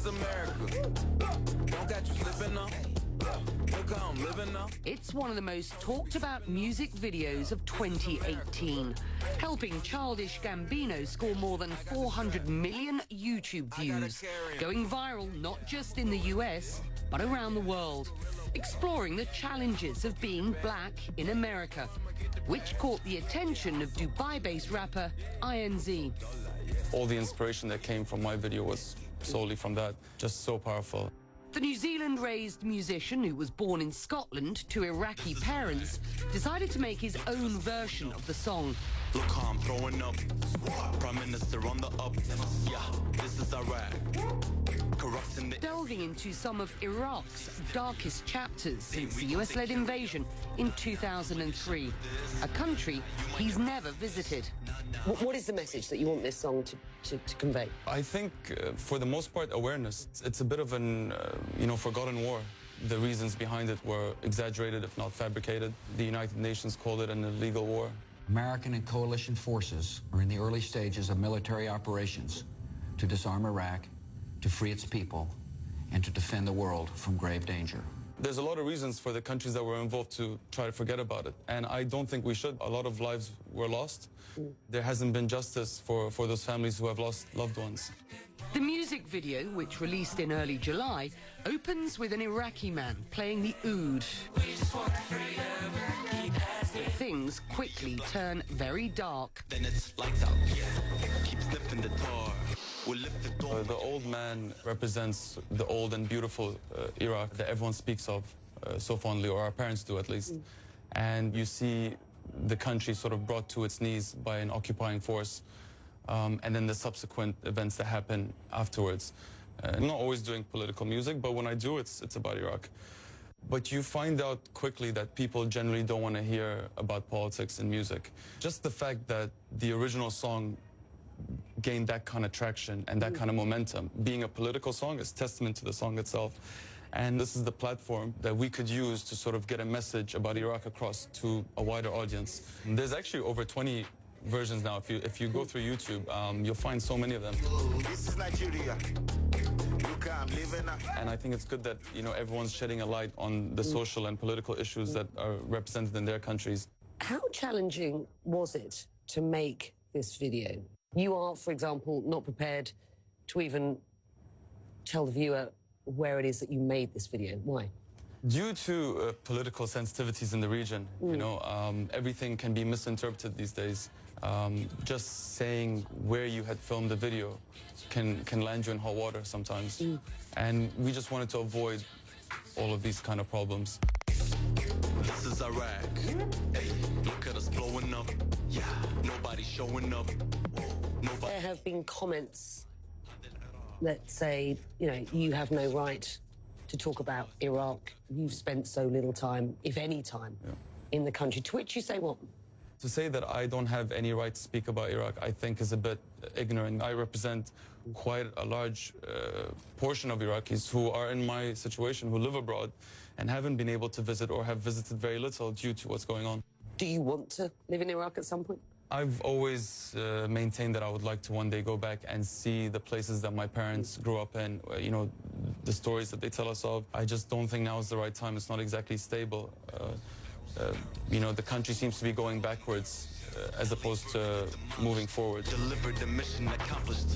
is America. Don't got you slipping up. Look how I'm living now. It's one of the most talked about music videos of 2018, helping Childish Gambino score more than 400 million YouTube views, going viral not just in the US, but around the world, exploring the challenges of being black in America, which caught the attention of Dubai-based rapper INZ. All the inspiration that came from my video was solely from that, just so powerful. The New Zealand-raised musician, who was born in Scotland to Iraqi parents, decided to make his own version of the song. Look how I'm throwing up. Prime Minister on the up. Yeah, this is Iraq. Corrupting the... Delving into some of Iraq's darkest chapters since the US-led invasion in 2003, a country he's never visited. What is the message that you want this song to convey? I think, for the most part, awareness. It's a bit of an, forgotten war. The reasons behind it were exaggerated, if not fabricated. The United Nations called it an illegal war. American and coalition forces are in the early stages of military operations to disarm Iraq, to free its people, and to defend the world from grave danger. There's a lot of reasons for the countries that were involved to try to forget about it, and I don't think we should. A lot of lives were lost. There hasn't been justice for those families who have lost loved ones. The music video, which released in early July, opens with an Iraqi man playing the oud. Things quickly turn very dark. Then it's lights out. Keep sniffing the tar. We'll lift the door. The old man represents the old and beautiful Iraq that everyone speaks of so fondly, or our parents do at least. And you see the country sort of brought to its knees by an occupying force, and then the subsequent events that happen afterwards. I'm not always doing political music, but when I do, it's about Iraq. But you find out quickly that people generally don't want to hear about politics in music. Just the fact that the original song gained that kind of traction and that kind of momentum, being a political song, is testament to the song itself. And this is the platform that we could use to sort of get a message about Iraq across to a wider audience. There's actually over 20 versions now. If you go through YouTube, you'll find so many of them. This is Nigeria. Look how I'm living now. And I think it's good that, everyone's shedding a light on the social and political issues that are represented in their countries. How challenging was it to make this video? You are, for example, not prepared to even tell the viewer where it is that you made this video. Why? Due to political sensitivities in the region, everything can be misinterpreted these days. Just saying where you had filmed the video can land you in hot water sometimes. And we just wanted to avoid all of these kind of problems. This is Iraq. Hey, look at us blowing up. Yeah, nobody showing up. Nobody. There have been comments that say, you have no right to talk about Iraq. You've spent so little time, if any time, in the country. To which you say what? To say that I don't have any right to speak about Iraq, I think is a bit ignorant. I represent quite a large portion of Iraqis who are in my situation, who live abroad and haven't been able to visit or have visited very little due to what's going on. Do you want to live in Iraq at some point? I've always maintained that I would like to one day go back and see the places that my parents grew up in, the stories that they tell us of. I just don't think now is the right time. It's not exactly stable. The country seems to be going backwards as opposed to moving forward. Delivered the mission accomplished.